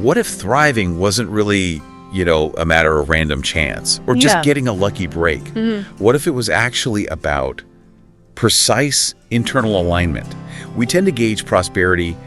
what if thriving wasn't really, a matter of random chance or just getting a lucky break? What if it was actually about precise internal alignment? We tend to gauge prosperity,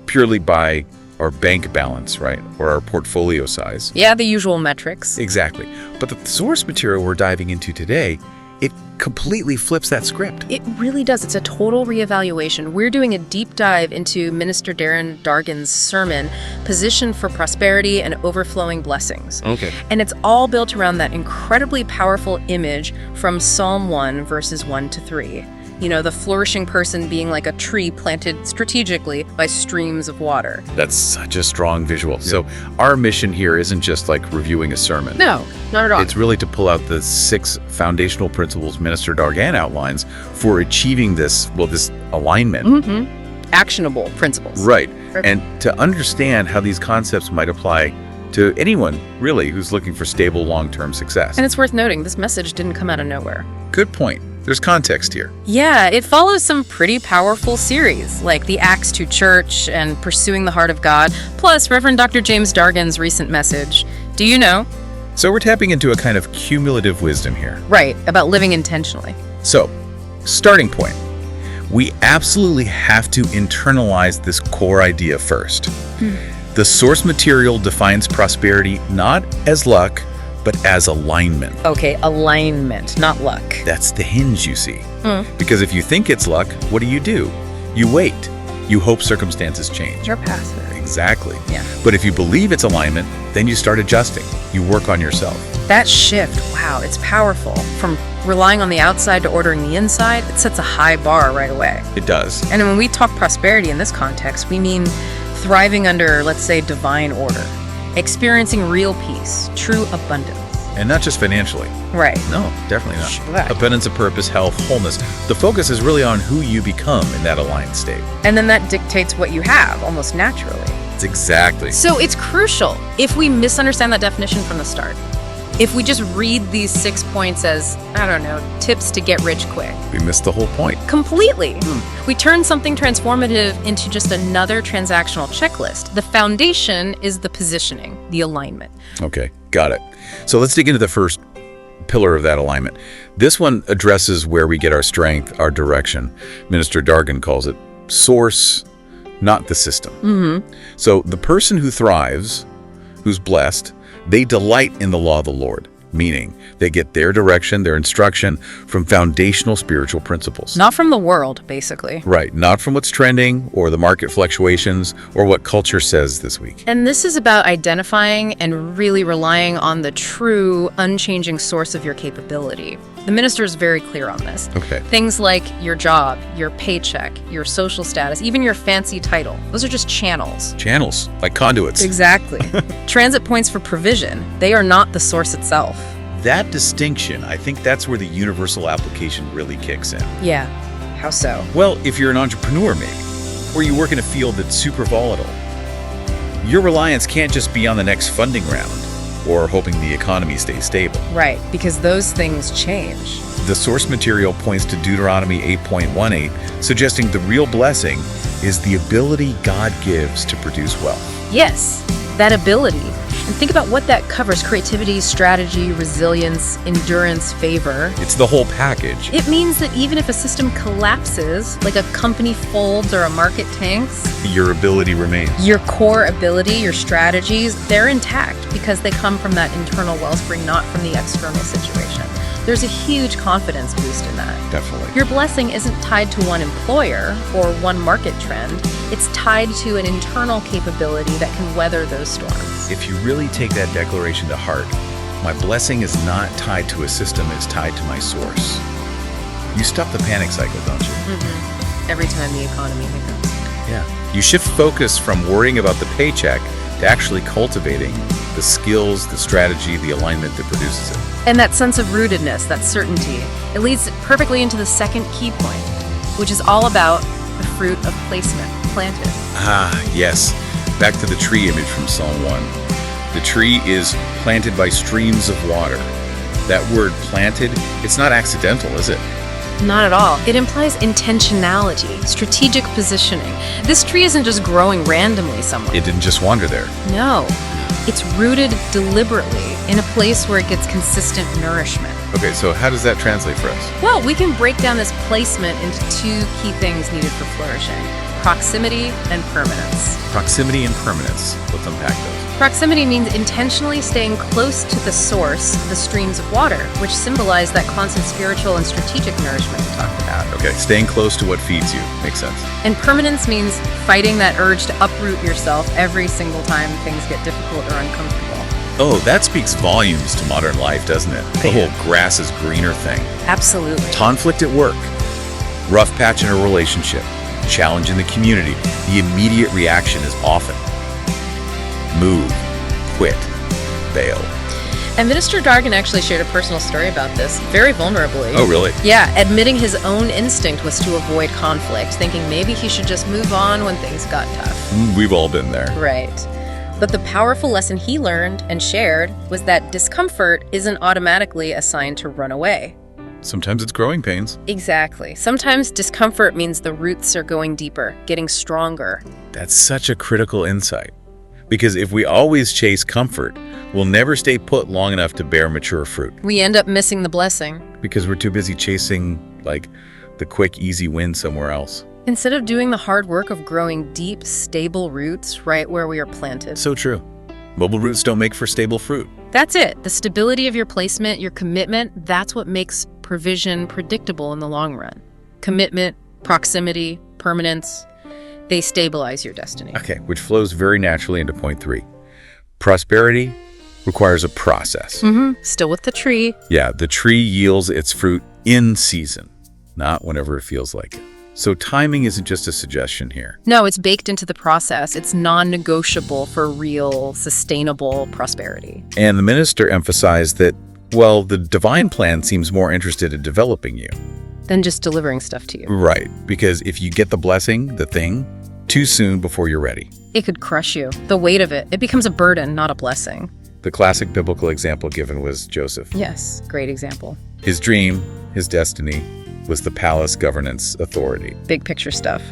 purely by our bank balance, right? Or our portfolio size. Yeah, the usual metrics. Exactly. But the source material we're diving into today, it completely flips that script. It really does. It's a total reevaluation. We're doing a deep dive into Minister Dargan's sermon, Position for Prosperity and Overflowing Blessings. Okay. And it's all built around that incredibly powerful image from Psalm 1, verses 1 to 3. The flourishing person being like a tree planted strategically by streams of water. That's such a strong visual. Yeah. So our mission here isn't just like reviewing a sermon. No, not at all. It's really to pull out the 6 foundational principles Minister Dargan outlines for achieving this alignment. Actionable principles. Right. And to understand how these concepts might apply to anyone, really, who's looking for stable long-term success. And it's worth noting, this message didn't come out of nowhere. Good point. There's context here. Yeah, it follows some pretty powerful series, like the Acts to Church and Pursuing the Heart of God, plus Reverend Dr. James Dargan's recent message, Do You Know? So we're tapping into a kind of cumulative wisdom here. Right, about living intentionally. So, starting point. We absolutely have to internalize this core idea first. The source material defines prosperity not as luck, but as alignment. Okay, alignment, not luck. That's the hinge, you see. Because if you think it's luck, what do? You wait. You hope circumstances change. You're passive. Exactly. Yeah. But if you believe it's alignment, then you start adjusting. You work on yourself. That shift, wow, it's powerful. From relying on the outside to ordering the inside, it sets a high bar right away. It does. And when we talk prosperity in this context, we mean thriving under, let's say, divine order. Experiencing real peace, true abundance. And not just financially. Right. No, definitely not. Right. Abundance of purpose, health, wholeness. The focus is really on who you become in that aligned state. And then that dictates what you have, almost naturally. It's exactly. So it's crucial if we misunderstand that definition from the start. If we just read these 6 points as, tips to get rich quick. We missed the whole point. Completely. We turn something transformative into just another transactional checklist. The foundation is the positioning, the alignment. Okay, got it. So let's dig into the first pillar of that alignment. This one addresses where we get our strength, our direction. Minister Dargan calls it source, not the system. So the person who thrives, who's blessed, they delight in the law of the Lord, meaning they get their direction, their instruction from foundational spiritual principles. Not from the world, basically. Right, not from what's trending or the market fluctuations or what culture says this week. And this is about identifying and really relying on the true, unchanging source of your capability. The minister is very clear on this. Okay. Things like your job, your paycheck, your social status, even your fancy title. Those are just channels. Channels, like conduits. Exactly. Transit points for provision. They are not the source itself. That distinction, I think that's where the universal application really kicks in. Yeah. How so? Well, if you're an entrepreneur maybe, or you work in a field that's super volatile, your reliance can't just be on the next funding round or hoping the economy stays stable. Right, because those things change. The source material points to Deuteronomy 8.18, suggesting the real blessing is the ability God gives to produce wealth. Yes, that ability. And think about what that covers: creativity, strategy, resilience, endurance, favor. It's the whole package. It means that even if a system collapses, like a company folds or a market tanks, your ability remains. Your core ability, your strategies, they're intact because they come from that internal wellspring, not from the external situation. There's a huge confidence boost in that. Definitely. Your blessing isn't tied to one employer or one market trend. It's tied to an internal capability that can weather those storms. If you really take that declaration to heart, my blessing is not tied to a system, it's tied to my source. You stop the panic cycle, don't you? Every time the economy hiccups. Yeah. You shift focus from worrying about the paycheck to actually cultivating the skills, the strategy, the alignment that produces it. And that sense of rootedness, that certainty, it leads perfectly into the second key point, which is all about the fruit of placement, planted. Ah, yes. Back to the tree image from Psalm 1. The tree is planted by streams of water. That word planted, it's not accidental, is it? Not at all. It implies intentionality, strategic positioning. This tree isn't just growing randomly somewhere. It didn't just wander there. No. It's rooted deliberately in a place where it gets consistent nourishment. Okay, so how does that translate for us? Well, we can break down this placement into two key things needed for flourishing: proximity and permanence. Proximity and permanence. Let's unpack those. Proximity means intentionally staying close to the source, the streams of water, which symbolize that constant spiritual and strategic nourishment we talked about. Okay, staying close to what feeds you. Makes sense. And permanence means fighting that urge to uproot yourself every single time things get difficult or uncomfortable. Oh, that speaks volumes to modern life, doesn't it? The whole grass is greener thing. Absolutely. Conflict at work, rough patch in a relationship, challenge in the community. The immediate reaction is often move, quit, bail. And Minister Dargan actually shared a personal story about this, very vulnerably. Oh, really? Yeah, admitting his own instinct was to avoid conflict, thinking maybe he should just move on when things got tough. We've all been there. Right. But the powerful lesson he learned and shared was that discomfort isn't automatically a sign to run away. Sometimes it's growing pains. Exactly. Sometimes discomfort means the roots are going deeper, getting stronger. That's such a critical insight. Because if we always chase comfort, we'll never stay put long enough to bear mature fruit. We end up missing the blessing. Because we're too busy chasing, the quick, easy win somewhere else. Instead of doing the hard work of growing deep, stable roots right where we are planted. So true. Mobile roots don't make for stable fruit. That's it. The stability of your placement, your commitment, that's what makes provision predictable in the long run. Commitment, proximity, permanence, they stabilize your destiny. Okay, which flows very naturally into point 3. Prosperity requires a process. Still with the tree. Yeah, the tree yields its fruit in season, not whenever it feels like it. So timing isn't just a suggestion here. No, it's baked into the process. It's non-negotiable for real, sustainable prosperity. And the minister emphasized that, well, the divine plan seems more interested in developing you. Than just delivering stuff to you. Right, because if you get the blessing, the thing, too soon before you're ready. It could crush you. The weight of it becomes a burden, not a blessing. The classic biblical example given was Joseph. Yes, great example. His dream, his destiny, was the palace governance authority. Big picture stuff.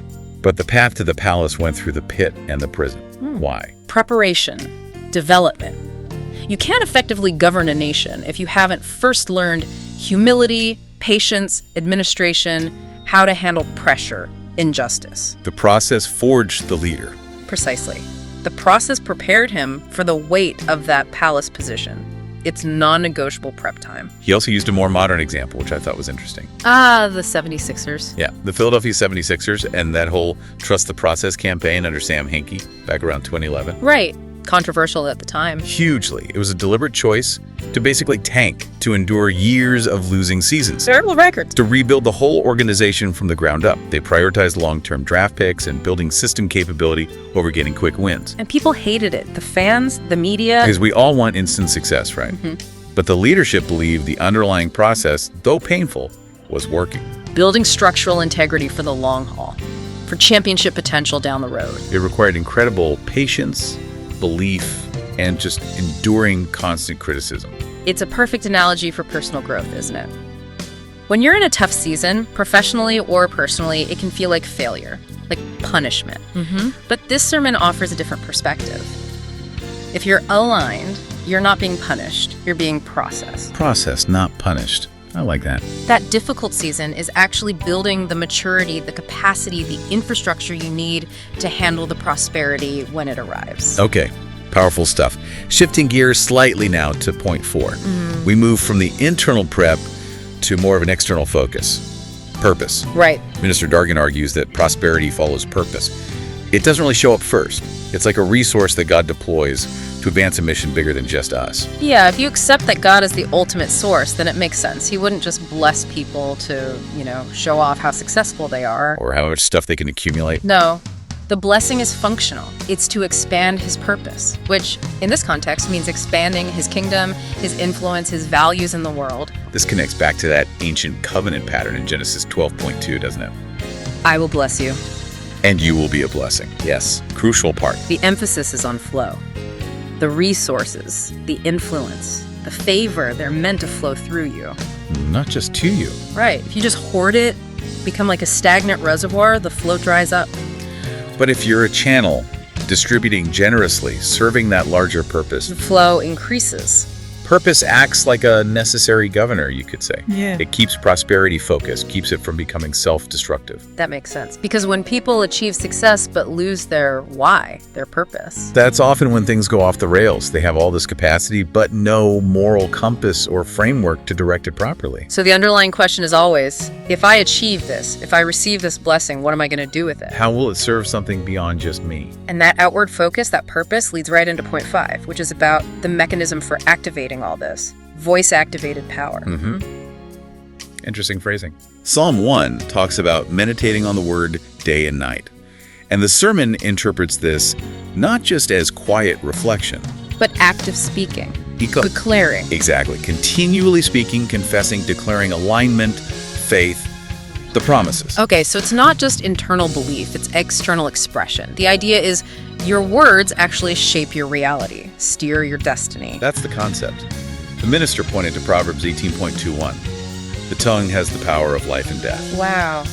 But the path to the palace went through the pit and the prison. Why? Preparation, development. You can't effectively govern a nation if you haven't first learned humility, patience, administration, how to handle pressure, injustice. The process forged the leader. Precisely. The process prepared him for the weight of that palace position. It's non-negotiable prep time. He also used a more modern example, which I thought was interesting. The 76ers. Yeah, the Philadelphia 76ers and that whole Trust the Process campaign under Sam Hinkie back around 2011. Right. Controversial at the time. Hugely. It was a deliberate choice to basically tank, to endure years of losing seasons. Terrible records. To rebuild the whole organization from the ground up. They prioritized long-term draft picks and building system capability over getting quick wins. And people hated it. The fans, the media. Because we all want instant success, right? But the leadership believed the underlying process, though painful, was working. Building structural integrity for the long haul, for championship potential down the road. It required incredible patience, belief, and just enduring constant criticism. It's a perfect analogy for personal growth, isn't it? When you're in a tough season, professionally or personally, it can feel like failure, like punishment. But this sermon offers a different perspective. If you're aligned, you're not being punished, you're being processed. Processed, not punished. I like that. That difficult season is actually building the maturity, the capacity, the infrastructure you need to handle the prosperity when it arrives. Okay, powerful stuff. Shifting gears slightly now to point 4. We move from the internal prep to more of an external focus. Purpose. Right. Minister Dargan argues that prosperity follows purpose. It doesn't really show up first. It's like a resource that God deploys to advance a mission bigger than just us. Yeah, if you accept that God is the ultimate source, then it makes sense. He wouldn't just bless people to, show off how successful they are. Or how much stuff they can accumulate. No. The blessing is functional. It's to expand his purpose, which in this context means expanding his kingdom, his influence, his values in the world. This connects back to that ancient covenant pattern in Genesis 12.2, doesn't it? I will bless you. And you will be a blessing. Yes, crucial part. The emphasis is on flow. The resources, the influence, the favor, they're meant to flow through you. Not just to you. Right. If you just hoard it, become like a stagnant reservoir, the flow dries up. But if you're a channel, distributing generously, serving that larger purpose, The flow increases. purpose acts like a necessary governor, you could say. Yeah. It keeps prosperity focused, keeps it from becoming self-destructive. That makes sense. Because when people achieve success but lose their why, their purpose. That's often when things go off the rails. They have all this capacity, but no moral compass or framework to direct it properly. So the underlying question is always, if I achieve this, if I receive this blessing, what am I going to do with it? How will it serve something beyond just me? And that outward focus, that purpose, leads right into point 5, which is about the mechanism for activating all this. Voice-activated power. Interesting phrasing. Psalm 1 talks about meditating on the word day and night. And the sermon interprets this not just as quiet reflection, But active speaking. Declaring. Exactly. Continually speaking, confessing, declaring alignment, faith, the promises. Okay, so it's not just internal belief, it's external expression. The idea is your words actually shape your reality, steer your destiny. That's the concept. The minister pointed to Proverbs 18.21. The tongue has the power of life and death. Wow.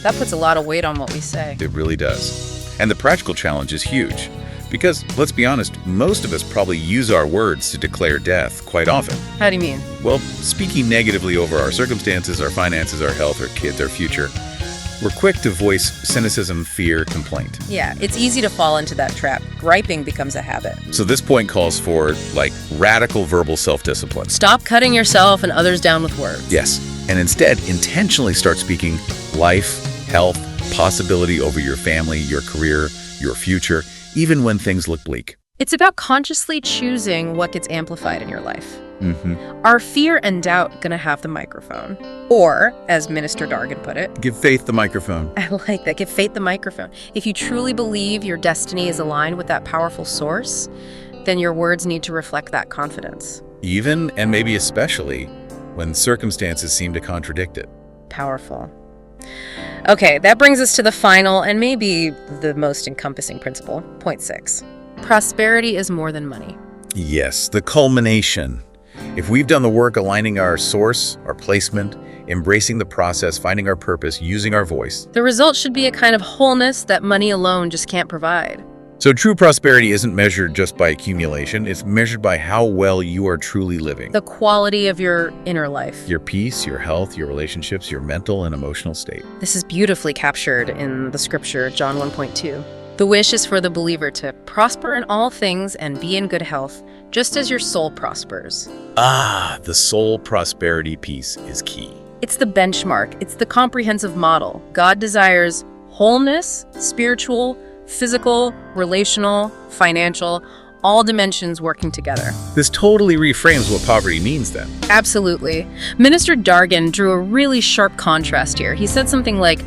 That puts a lot of weight on what we say. It really does. And the practical challenge is huge. Because, let's be honest, most of us probably use our words to declare death quite often. How do you mean? Well, speaking negatively over our circumstances, our finances, our health, our kids, our future, we're quick to voice cynicism, fear, complaint. Yeah, it's easy to fall into that trap. Griping becomes a habit. So this point calls for, radical verbal self-discipline. Stop cutting yourself and others down with words. Yes, and instead intentionally start speaking life, health, possibility over your family, your career, your future, even when things look bleak. It's about consciously choosing what gets amplified in your life. Are fear and doubt going to have the microphone? Or, as Minister Dargan put it, Give faith the microphone. I like that, give faith the microphone. If you truly believe your destiny is aligned with that powerful source, then your words need to reflect that confidence. Even, and maybe especially, when circumstances seem to contradict it. Powerful. Okay, that brings us to the final and maybe the most encompassing principle, point 6. Prosperity is more than money. Yes, the culmination. If we've done the work aligning our source, our placement, embracing the process, finding our purpose, using our voice. The result should be a kind of wholeness that money alone just can't provide. So true prosperity isn't measured just by accumulation, it's measured by how well you are truly living. The quality of your inner life. Your peace, your health, your relationships, your mental and emotional state. This is beautifully captured in the scripture, John 1.2. The wish is for the believer to prosper in all things and be in good health, just as your soul prospers. The soul prosperity piece is key. It's the benchmark. It's the comprehensive model. God desires wholeness, spiritual, physical, relational, financial, all dimensions working together. This totally reframes what poverty means then. Absolutely. Minister Dargan drew a really sharp contrast here. He said something like,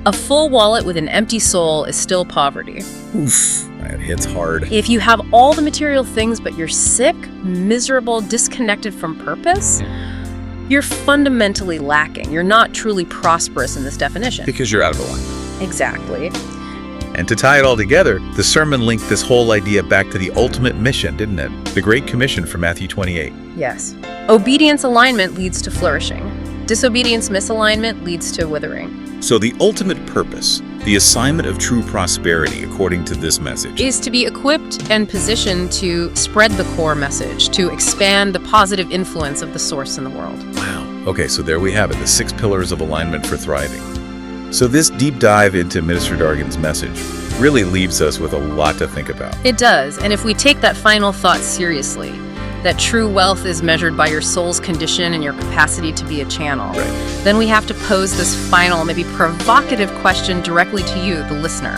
a full wallet with an empty soul is still poverty. Oof, that hits hard. If you have all the material things but you're sick, miserable, disconnected from purpose, you're fundamentally lacking. You're not truly prosperous in this definition. Because you're out of alignment. Exactly. And to tie it all together, the sermon linked this whole idea back to the ultimate mission, didn't it? The Great Commission from Matthew 28. Yes. Obedience alignment leads to flourishing. Disobedience misalignment leads to withering. So the ultimate purpose, the assignment of true prosperity, according to this message, is to be equipped and positioned to spread the core message, to expand the positive influence of the source in the world. Wow. Okay, so there we have it, the 6 pillars of alignment for thriving. So this deep dive into Minister Dargan's message really leaves us with a lot to think about. It does, and if we take that final thought seriously, that true wealth is measured by your soul's condition and your capacity to be a channel, then we have to pose this final, maybe provocative question directly to you, the listener.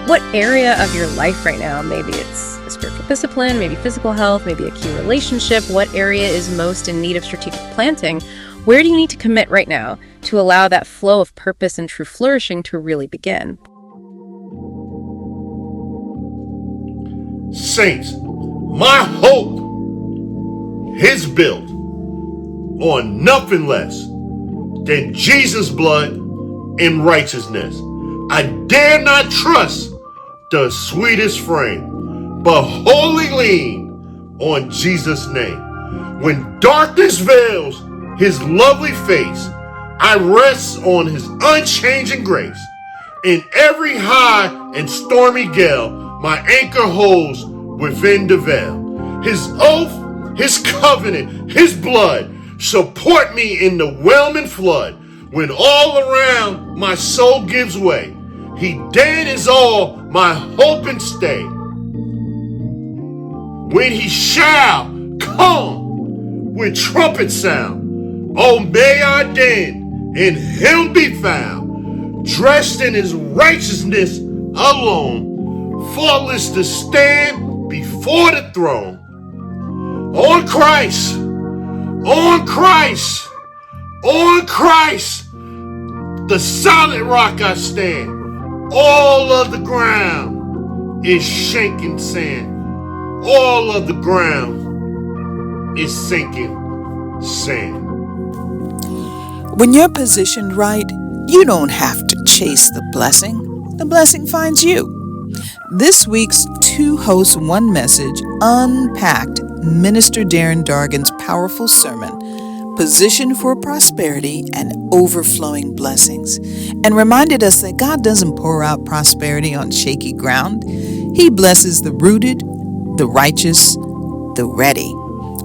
What area of your life right now, maybe it's a spiritual discipline, maybe physical health, maybe a key relationship, what area is most in need of strategic planting? Where do you need to commit right now to allow that flow of purpose and true flourishing to really begin? Saints, my hope is built on nothing less than Jesus' blood and righteousness. I dare not trust the sweetest frame, but wholly lean on Jesus' name. When darkness veils his lovely face, I rest on his unchanging grace. In every high and stormy gale, my anchor holds within the veil. His oath, his covenant, his blood support me in the whelming flood. When all around my soul gives way, he then is all my hope and stay. When he shall come with trumpet sound, oh, may I then in him be found, dressed in his righteousness alone, faultless to stand before the throne. On Christ, on Christ, on Christ, the solid rock I stand. All of the ground is shaking sand. All of the ground is sinking sand. When you're positioned right, you don't have to chase the blessing. The blessing finds you. This week's Two Hosts, One Message unpacked Minister Dargan's powerful sermon, Position for Prosperity and Overflowing Blessings, and reminded us that God doesn't pour out prosperity on shaky ground. He blesses the rooted, the righteous, the ready.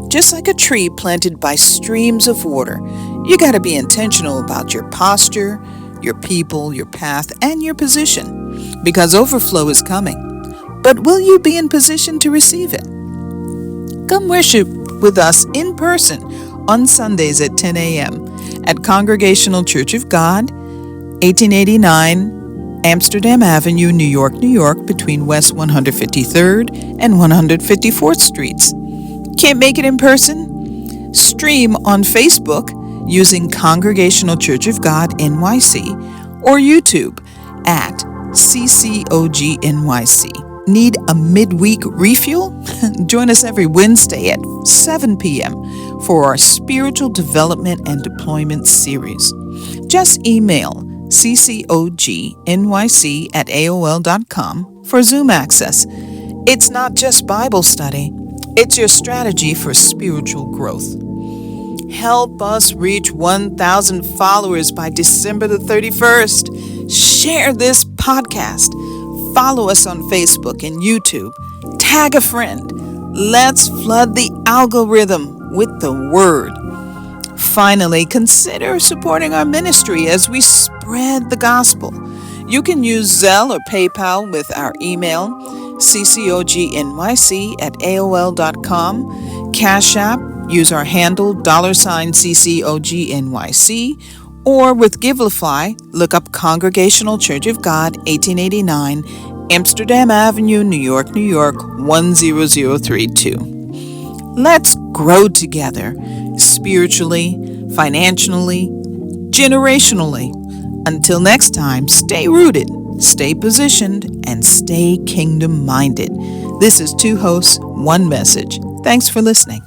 Just like a tree planted by streams of water, you got to be intentional about your posture, your people, your path, and your position, because overflow is coming. But will you be in position to receive it? Come worship with us in person on Sundays at 10 a.m. at Congregational Church of God, 1889 Amsterdam Avenue, New York, New York, between West 153rd and 154th Streets. Can't make it in person? Stream on Facebook using Congregational Church of God NYC or YouTube at CCOGNYC. Need a midweek refuel? Join us every Wednesday at 7 p.m. for our Spiritual Development and Deployment series. Just email CCOGNYC@AOL.com for Zoom access. It's not just Bible study, it's your strategy for spiritual growth. Help us reach 1,000 followers by December the 31st. Share this podcast. Follow us on Facebook and YouTube. Tag a friend. Let's flood the algorithm with the word. Finally, consider supporting our ministry as we spread the gospel. You can use Zelle or PayPal with our email, CCOGNYC@AOL.com. CashApp, use our handle $CCOGNYC. Or with Givelify, look up Congregational Church of God, 1889 Amsterdam Avenue, New York, New York, 10032. Let's grow together, spiritually, financially, generationally. Until next time, stay rooted, stay positioned, and stay kingdom-minded. This is Two Hosts, One Message. Thanks for listening.